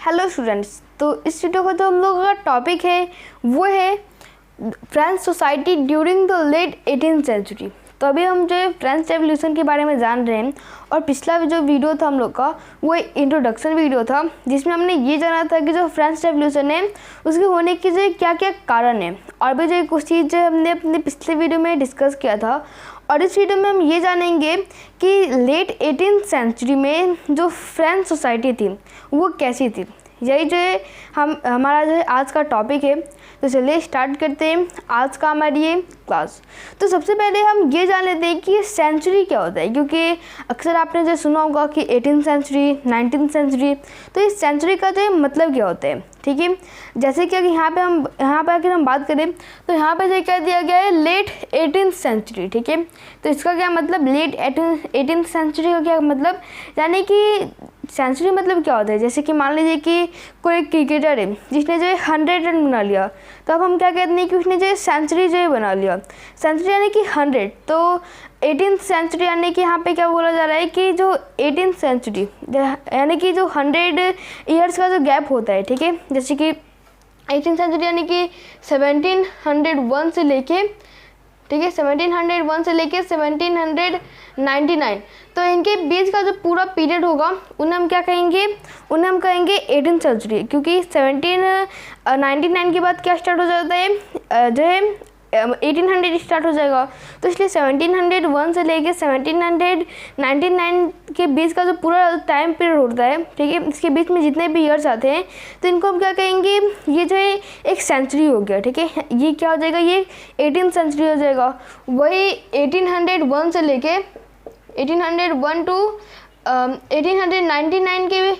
Hello students, तो इस video का जो हम लोगों का टॉपिक है वो है French society during the late 18th century. तो अभी हम जो फ्रेंच रेवोल्यूशन के बारे में जान रहे हैं और पिछला जो वीडियो था हम लोग का वो इंट्रोडक्शन वीडियो था जिसमें हमने ये जाना था कि जो फ्रेंच रेवोल्यूशन है उसके होने के जो क्या क्या कारण है और भी जो कुछ चीज़ हमने अपने पिछले वीडियो में डिस्कस किया था। और इस वीडियो में हम ये जानेंगे कि लेट 18th सेंचुरी में जो फ्रेंच सोसाइटी थी वो कैसी थी। यही जो है हमारा जो है आज का टॉपिक है। तो चलिए स्टार्ट करते हैं आज का हमारी ये क्लास। तो सबसे पहले हम ये जान लेते हैं कि सेंचुरी क्या होता है, क्योंकि अक्सर आपने जो सुना होगा कि 18th सेंचुरी 19th सेंचुरी, तो इस सेंचुरी का जो मतलब क्या होता है। ठीक है, जैसे कि यहाँ पे अगर हम बात करें तो यहाँ पे जो कह दिया गया है लेट 18th सेंचुरी। ठीक है, तो इसका क्या मतलब लेट 18th सेंचुरी का क्या मतलब, यानी कि सेंचुरी मतलब क्या होता है। जैसे कि मान लीजिए कि कोई क्रिकेटर है जिसने जो है 100 रन बना लिया, तो अब हम क्या कहते हैं कि उसने जो है सेंचुरी जो है बना लिया। सेंचुरी यानी कि 100, तो 18th सेंचुरी यानी कि यहाँ पे क्या बोला जा रहा है कि जो 18th सेंचुरी यानी कि जो 100 ईयर्स का जो गैप होता है। ठीक है, जैसे कि 18th सेंचुरी यानी कि 1701 से लेके, ठीक है, 1701 से लेके 1799, तो इनके बीच का जो पूरा पीरियड होगा उन्हें हम क्या कहेंगे, उन्हें हम कहेंगे 18th सेंचुरी। क्योंकि 1799 के बाद क्या स्टार्ट हो जाता है, जो है 1800 स्टार्ट हो जाएगा। तो इसलिए 1701 से लेके 1799 के बीच का जो पूरा टाइम पीरियड होता है, ठीक है, इसके बीच में जितने भी ईयर्स आते हैं तो इनको हम क्या कहेंगे, ये जो है एक सेंचुरी हो गया। ठीक है, ये क्या हो जाएगा, ये 18th सेंचुरी हो जाएगा। वही 1801 से लेके 1801 टू 1899 के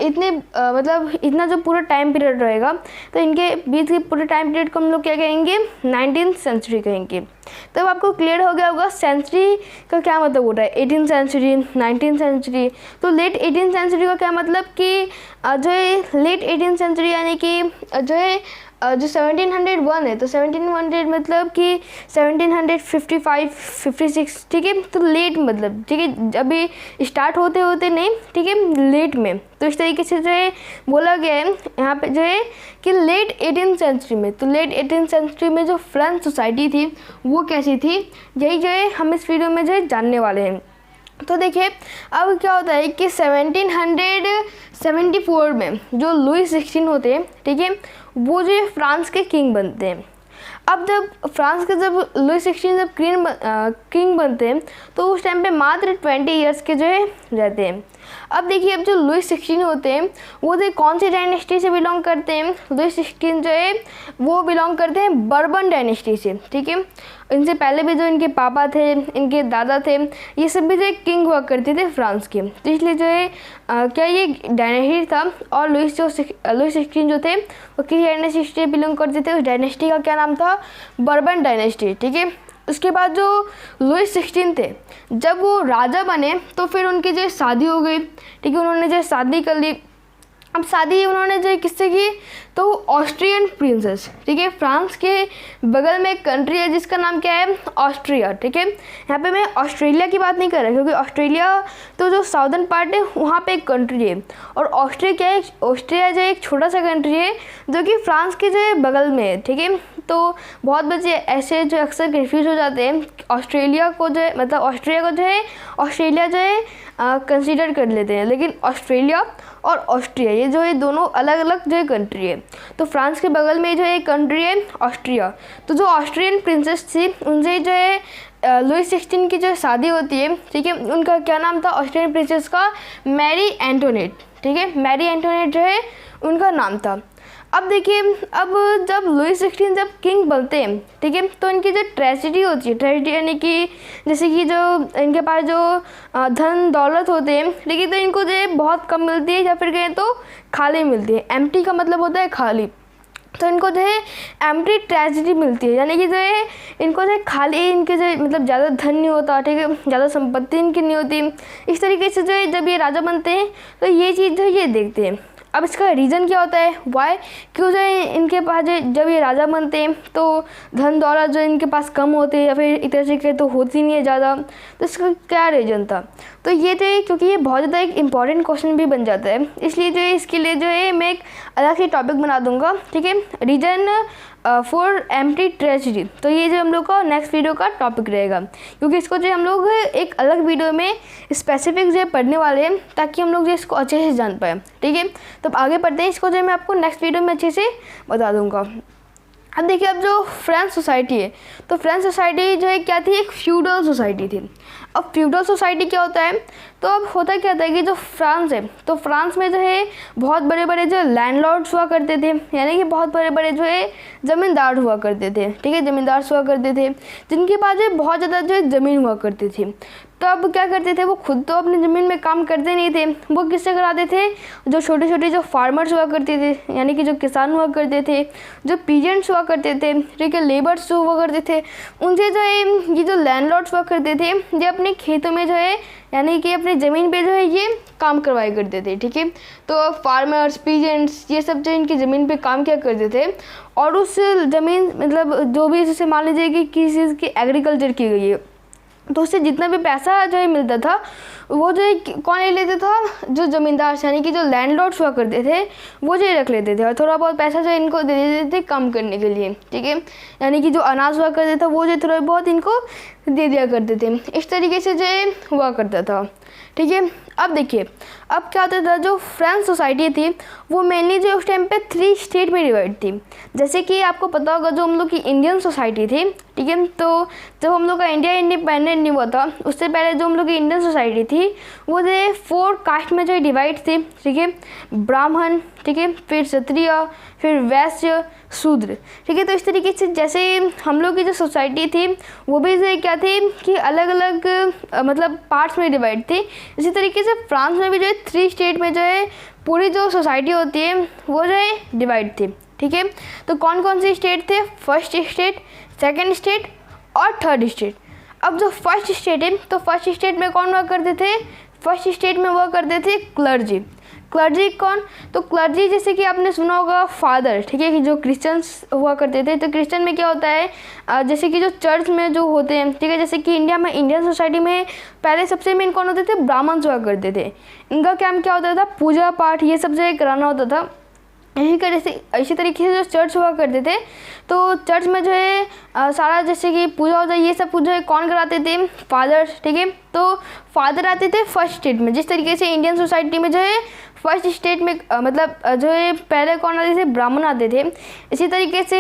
इतने मतलब इतना जो पूरा टाइम पीरियड रहेगा, तो इनके बीच के पूरे टाइम पीरियड को हम लोग क्या कहेंगे, 19th सेंचुरी कहेंगे। तब आपको क्लियर हो गया होगा सेंचुरी का क्या मतलब होता है, 18th सेंचुरी 19th सेंचुरी। तो लेट 18th सेंचुरी का क्या मतलब कि जो है लेट 18th सेंचुरी यानी कि जो है जो 1701 है, तो 1700 मतलब कि 1755 56, ठीक है, तो लेट मतलब, ठीक है, अभी स्टार्ट होते होते नहीं, ठीक है, लेट में। तो इस तरीके से जो है बोला गया है यहाँ पे जो है कि लेट 18th सेंचुरी में, तो लेट 18th सेंचुरी में जो फ्रेंच सोसाइटी थी वो कैसी थी, यही जो है हम इस वीडियो में जो है जानने वाले हैं। तो देखिए अब क्या होता है कि 1774 में जो लुई 16 होते हैं, ठीक है, वो जो फ्रांस के किंग बनते हैं। अब जब फ्रांस के जब लुई 16 जब किंग बनते हैं तो उस टाइम पे मात्र 20 ईयर्स के जो है रहते हैं। अब देखिए अब जो लुई 16 होते हैं वो जो कौन सी डायनेस्टी से बिलोंग करते हैं, लुई 16 जो है वो बिलोंग करते हैं बर्बन डायनेस्टी से। ठीक है, इनसे पहले भी जो इनके पापा थे, इनके दादा थे, ये सब भी जो किंग हुआ करते थे फ्रांस के। तो इसलिए जो है क्या ये डायनेस्टी था। और लुई 16 जो थे वो किस डायनेस्टी से बिलोंग करते थे, उस डायनेस्टी का क्या नाम था, बर्बन डायनेस्टी। ठीक है, उसके बाद जो लुई 16 थे जब वो राजा बने तो फिर उनकी जो शादी हो गई। ठीक है, उन्होंने जो शादी कर ली। अब शादी उन्होंने जो किससे की, तो ऑस्ट्रियन प्रिंसेस। ठीक है, फ्रांस के बगल में एक कंट्री है जिसका नाम क्या है, ऑस्ट्रिया। ठीक है, यहाँ पे मैं ऑस्ट्रेलिया की बात नहीं कर रहा क्योंकि ऑस्ट्रेलिया तो जो साउदर्न पार्ट है वहाँ पे एक कंट्री है, और ऑस्ट्रिया क्या है, ऑस्ट्रिया जो एक छोटा सा कंट्री है जो कि फ्रांस के जो है बगल में है। ठीक है, तो बहुत बच्चे ऐसे जो अक्सर कन्फ्यूज हो जाते हैं, ऑस्ट्रेलिया को जो है मतलब ऑस्ट्रिया को जो है ऑस्ट्रेलिया जो है कंसीडर कर लेते हैं, लेकिन ऑस्ट्रेलिया और ऑस्ट्रिया ये जो है दोनों अलग अलग जो है कंट्री है। तो फ्रांस के बगल में जो है एक कंट्री है ऑस्ट्रिया। तो जो ऑस्ट्रियन प्रिंसेस थी उनसे जो है लुई 16 की जो शादी होती है, ठीक है, उनका क्या नाम था ऑस्ट्रियन प्रिंसेस का, मैरी एंटोनेट। ठीक है, मैरी एंटोनेट जो है उनका नाम था। अब देखिए अब जब लुई 16 जब किंग बनते हैं, ठीक है, तो इनकी जो ट्रेजिडी होती है, ट्रेजिडी यानी कि जैसे कि जो इनके पास जो धन दौलत होते हैं, लेकिन तो इनको जो है बहुत कम मिलती है या फिर कहें तो खाली मिलती है। एम्प्टी का मतलब होता है खाली, तो इनको जो है एम्प्टी ट्रेजिडी मिलती है, यानी कि जो है इनको जो है खाली, इनके जो मतलब ज़्यादा धन नहीं होता, ठीक है, ज़्यादा संपत्ति इनकी नहीं होती। इस तरीके से जो है जब ये राजा बनते हैं तो ये चीज़ जो है ये देखते हैं। अब इसका रीज़न क्या होता है, वाई, क्यों जो है इनके पास जब ये राजा बनते हैं तो धन दौलत जो इनके पास कम होते हैं या फिर एक तरह से कहे तो होती नहीं है ज़्यादा। तो इसका क्या रीज़न था, तो ये जो है, क्योंकि ये बहुत ज़्यादा एक इम्पॉर्टेंट क्वेश्चन भी बन जाता है, इसलिए जो है इसके लिए जो है मैं एक अलग से टॉपिक बना दूंगा, ठीक है, रीजन फॉर एम्प्टी ट्रेजेडी। तो ये जो हम लोग का नेक्स्ट वीडियो का टॉपिक रहेगा, क्योंकि इसको जो हम लोग एक अलग वीडियो में स्पेसिफिक जो पढ़ने वाले हैं, ताकि हम लोग जो इसको अच्छे से जान पाए, ठीक है। तो अब आगे बढ़ते हैं, इसको जो मैं आपको नेक्स्ट वीडियो में अच्छे से बता दूंगा। अब देखिए, अब जो फ्रेंच सोसाइटी है, तो फ्रेंच सोसाइटी जो है क्या थी, एक फ्यूडल सोसाइटी थी। अब फ्यूडल सोसाइटी क्या होता है, तो अब होता क्या था कि जो फ्रांस है, तो फ्रांस में जो है बहुत बड़े बड़े जो लैंडलॉर्ड्स हुआ करते थे, यानी कि बहुत बड़े बड़े जो है ज़मींदार हुआ करते थे, ठीक है, ज़मींदार हुआ करते थे, जिनके पास जो बहुत ज़्यादा जो है ज़मीन हुआ करती थी। तो अब क्या करते थे, वो खुद तो अपनी ज़मीन में काम करते नहीं थे, वो किससे कराते थे, जो छोटे छोटे जो फार्मर्स हुआ करते थे, यानी कि जो किसान हुआ करते थे, जो पीजेंट्स हुआ करते थे, ठीक है, लेबर्स जो हुआ करते थे, उनसे जो है ये जो लैंडलॉर्ड्स हुआ करते थे, ये अपने खेतों में जो है, यानी कि अपनी ज़मीन पे जो है ये काम करवाया करते थे, ठीक है। तो फार्मर्स, पीजेंट्स, ये सब जो इनकी ज़मीन पे काम किया करते थे, और उस ज़मीन मतलब जो भी, जैसे मान लीजिए कि किसी चीज़ की एग्रीकल्चर की गई है, तो उससे जितना भी पैसा जो है मिलता था, वो जो है कौन ले लेता था, जो ज़मींदार, यानी कि जो लैंडलॉर्ड्स हुआ करते थे, वो जो रख लेते थे, और थोड़ा बहुत पैसा जो इनको दे देते थे काम करने के लिए, ठीक है। यानी कि जो अनाज हुआ करता था, वो जो थोड़ा बहुत इनको दे दिया करते थे। इस तरीके से जो हुआ करता था, ठीक है। अब देखिए, अब क्या होता था, जो फ्रेंच सोसाइटी थी वो मेनली जो उस टाइम पे 3 स्टेट में डिवाइड थी। जैसे कि आपको पता होगा, जो हम लोग की इंडियन सोसाइटी थी, ठीक है, तो जब हम लोग का इंडिया इंडिपेंडेंट नहीं हुआ था, उससे पहले जो हम लोग की इंडियन सोसाइटी थी, वो जो 4 कास्ट में जो डिवाइड थी, ठीक है, ब्राह्मण, ठीक है, फिर क्षत्रिय, फिर वैश्य, शूद्र, ठीक है। तो इस तरीके से जैसे हम लोग की जो सोसाइटी थी, वो भी जो क्या थी कि अलग अलग मतलब पार्ट्स में डिवाइड थी। इसी तरीके से फ्रांस में भी जो है 3 स्टेट में जो है पूरी जो सोसाइटी होती है वो जो है डिवाइड थी, ठीक है। तो कौन कौन से स्टेट थे, फर्स्ट स्टेट, सेकेंड स्टेट और थर्ड स्टेट। अब जो फर्स्ट स्टेट है, तो फर्स्ट स्टेट में कौन हुआ करते थे, फर्स्ट स्टेट में हुआ करते थे क्लर्जी। क्लर्जी कौन, तो क्लर्जी जैसे कि आपने सुना होगा फादर, ठीक है, कि जो क्रिश्चियंस हुआ करते थे। तो क्रिश्चियन में क्या होता है, जैसे कि जो चर्च में जो होते हैं, ठीक है, जैसे कि इंडिया में, इंडियन सोसाइटी में पहले सबसे मेन कौन होते थे, ब्राह्मण हुआ करते थे। इनका काम क्या होता था, पूजा पाठ ये सब जो कराना होता था। इसी तरीके से जो चर्च हुआ करते थे, तो चर्च में जो है सारा जैसे कि पूजा होता है, ये सब पूजा कौन कराते थे, फादर्स, ठीक है। तो फादर आते थे फर्स्ट स्टेट में, जिस तरीके से इंडियन सोसाइटी में जो है फर्स्ट स्टेट में मतलब जो है पहले कौन आते थे, ब्राह्मण आते थे। इसी तरीके से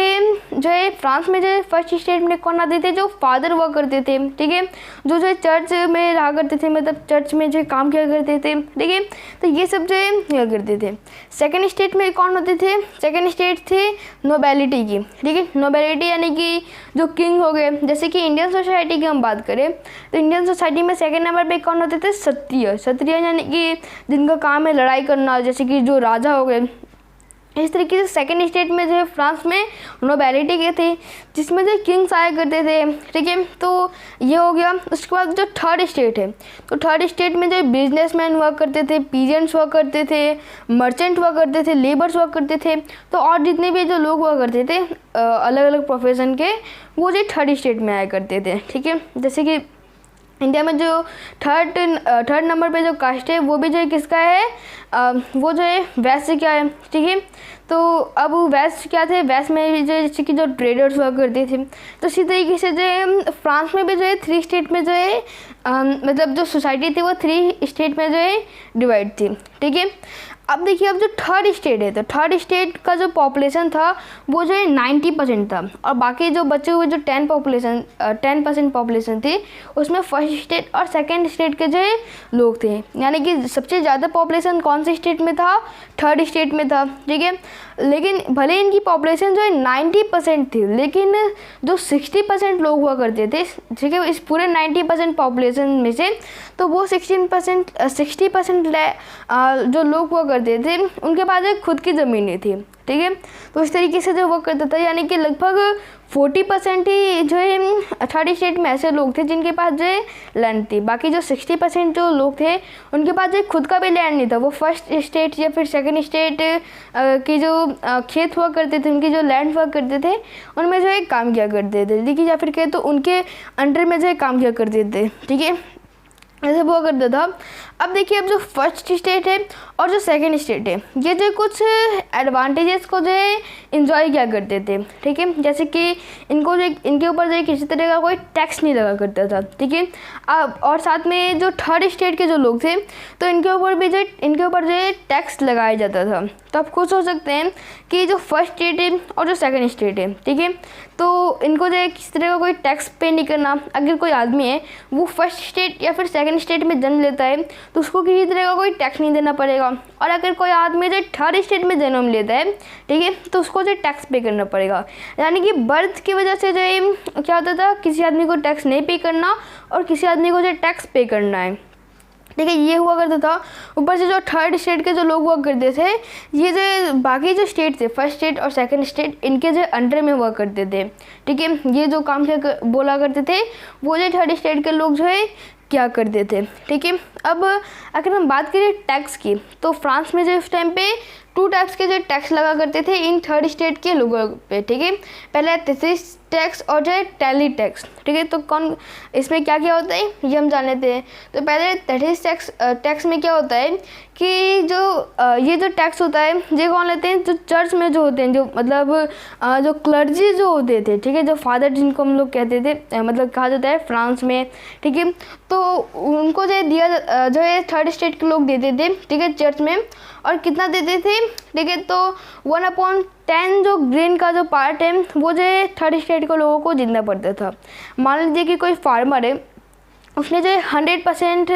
जो है फ्रांस में जो है फर्स्ट स्टेट में कौन आते थे, जो फादर हुआ करते थे, ठीक है, जो है चर्च में रहा करते थे, मतलब चर्च में जो काम किया करते थे, ठीक है। तो ये सब जो है किया करते थे। सेकेंड स्टेट में कौन होते थे, सेकेंड स्टेट थे नोबेलिटी की, ठीक है, नोबेलिटी यानी कि जो किंग हो गए। जैसे कि इंडियन सोसाइटी की हम बात करें, तो इंडियन सोसाइटी में सेकेंड नंबर पे कौन होते थे, क्षत्रिय। क्षत्रिय यानी कि जिनका काम है लड़ाई करना, जैसे कि जो राजा हो गए। इस तरीके से सेकेंड स्टेट में जो है फ्रांस में नोबेलिटी के थे, जिसमें जो किंग्स आया करते थे, ठीक है। तो ये हो गया। उसके बाद जो थर्ड स्टेट है, तो थर्ड स्टेट में जो बिजनेसमैन हुआ करते थे, पीजेंट्स हुआ करते थे, मर्चेंट हुआ करते थे, लेबर्स हुआ करते थे, तो और जितने भी जो लोग हुआ करते थे अलग अलग प्रोफेशन के, वो जो थर्ड स्टेट में आया करते थे, ठीक है। जैसे कि इंडिया में जो थर्ड नंबर पे जो कास्ट है, वो भी जो है किसका है, वो जो है वैश्य क्या है, ठीक है। तो अब वैश्य क्या थे, वैश्य में भी जो है जैसे कि जो ट्रेडर्स हुआ करते थे। तो इसी तरीके से जो है फ्रांस में भी जो है 3 स्टेट में जो है मतलब जो सोसाइटी थी वो 3 स्टेट में जो है डिवाइड थी, ठीक है। अब देखिए, अब जो थर्ड स्टेट है, तो थर्ड स्टेट का जो पॉपुलेशन था वो जो है 90% था, और बाकी जो बचे हुए जो 10% पॉपुलेशन थी, उसमें फर्स्ट स्टेट और सेकंड स्टेट के जो है लोग थे। यानी कि सबसे ज़्यादा पॉपुलेशन कौन से स्टेट में था, थर्ड स्टेट में था, ठीक है। लेकिन भले इनकी पॉपुलेशन जो है 90% थी, लेकिन जो 60% लोग हुआ करते थे, ठीक है, इस पूरे 90% पॉपुलेशन में से, तो वो 60% जो लोग हुआ करते थे, उनके पास एक खुद की ज़मीन नहीं थी, ठीक है। तो इस तरीके से जो वर्क करता था, यानी कि लगभग 40% ही जो है थर्ड स्टेट में ऐसे लोग थे जिनके पास जो है लैंड थी। बाकी जो 60% जो लोग थे, उनके पास जो खुद का भी लैंड नहीं था। वो फर्स्ट स्टेट या फिर सेकंड स्टेट की जो खेत हुआ करते थे, उनकी जो लैंड हुआ करते थे, उनमें जो है काम किया करते थे, ठीक है, या फिर कहे तो उनके अंडर में जो है काम किया करते थे, ठीक है। ऐसे हुआ करता था। अब देखिए, अब जो फर्स्ट स्टेट है और जो सेकंड स्टेट है, ये जो कुछ एडवांटेजेस को जो है इंजॉय किया करते थे, ठीक है। जैसे कि इनको जो इनके ऊपर जो किसी तरह का कोई टैक्स नहीं लगा करता था, ठीक है। अब और साथ में जो थर्ड स्टेट के जो लोग थे, तो इनके ऊपर जो है टैक्स लगाया जाता था। तो आप खुद सोच सकते हैं कि जो फर्स्ट स्टेट है और जो सेकंड स्टेट है, ठीक है, तो इनको जो है किसी तरह का कोई टैक्स पे नहीं करना। अगर कोई आदमी है वो फर्स्ट स्टेट या फिर सेकंड स्टेट में जन्म लेता है तो उसको किसी तरह का कोई टैक्स नहीं देना पड़ेगा। और अगर कोई आदमी जो थर्ड स्टेट में जन्म लेता है, ठीक है, तो उसको जो टैक्स पे करना पड़ेगा। यानी कि बर्थ की वजह से जो है क्या होता था, किसी आदमी को टैक्स नहीं पे करना और किसी आदमी को जो टैक्स पे करना है, ठीक है, ये हुआ करता था। ऊपर से जो थर्ड स्टेट के जो लोग हुआ करते थे, ये जो बाकी जो स्टेट थे, फर्स्ट स्टेट और सेकंड स्टेट, इनके जो अंडर में हुआ करते थे, ठीक है। ये जो काम बोला करते थे वो जो थर्ड स्टेट के लोग जो है क्या करते थे, ठीक है। अब अगर हम बात करें टैक्स की, तो फ्रांस में जो इस टाइम पे 2 टाइप्स के जो टैक्स लगा करते थे इन थर्ड स्टेट के लोगों पे, ठीक है। पहले थेसिस टैक्स और जो है टैली टैक्स, ठीक है। तो कौन इसमें क्या क्या होता है ये हम जान लेते हैं। तो पहले थेसिस टैक्स में क्या होता है कि जो ये जो टैक्स होता है ये कौन लेते हैं, जो चर्च में जो होते हैं, जो मतलब जो क्लर्जी जो होते थे, ठीक है, जो फादर जिनको हम लोग कहते थे, मतलब कहा जाता है फ्रांस में, ठीक है। तो उनको जो दिया जो है थर्ड स्टेट के लोग देते थे, ठीक है, चर्च में। और कितना देते थे, ठीक है, तो 1/10 जो ग्रेन का जो पार्ट है वो जो है थर्ड स्टेट के लोगों को देना पड़ता था। मान लीजिए कि कोई फार्मर है, उसने जो 100%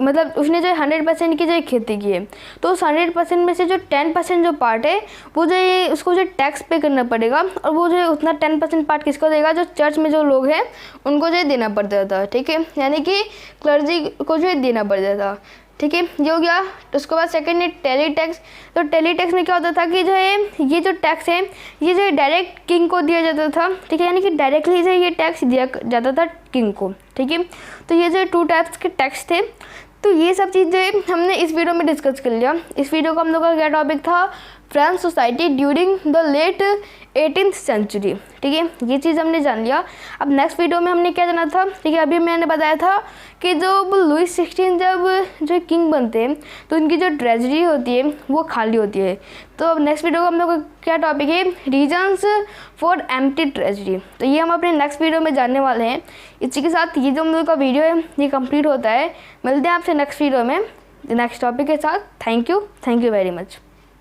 मतलब उसने जो 100% की जो खेती की है, तो उस 100% में से जो 10% जो पार्ट है वो जो है उसको जो टैक्स पे करना पड़ेगा। और वो जो है उतना 10% पार्ट किसको देगा, जो चर्च में जो लोग हैं उनको जो है देना पड़ता था, ठीक है। यानी कि क्लर्जी को जो है देना पड़ता था, ठीक है, ये हो गया। तो उसके बाद सेकंड है टैली टैक्स। तो टैली टैक्स में क्या होता था कि जो है ये जो टैक्स है ये जो है डायरेक्ट किंग को दिया जाता था, ठीक है, यानी कि डायरेक्टली जो ये टैक्स दिया जाता था किंग को, ठीक है। तो ये जो 2 टाइप्स के टैक्स थे। तो ये सब चीज़ें हमने इस वीडियो में डिस्कस कर लिया। इस वीडियो का हम लोग का क्या टॉपिक था, French society during the late 18th century, ठीक है, ये चीज़ हमने जान लिया। अब नेक्स्ट वीडियो में हमने क्या जाना था, ठीक है, अभी मैंने बताया था कि जब लुइस 16 जब जो किंग बनते हैं तो उनकी जो ट्रेजरी होती है वो खाली होती है। तो अब नेक्स्ट वीडियो का हम लोग का क्या टॉपिक है, रीजन्स फॉर एम्प्टी ट्रेजरी। तो ये हम अपने नेक्स्ट वीडियो में जानने वाले हैं। इसी के साथ ये जो हम लोग का वीडियो है ये कंप्लीट होता है। मिलते हैं आपसे नेक्स्ट वीडियो में नेक्स्ट टॉपिक के साथ। Thank you very much.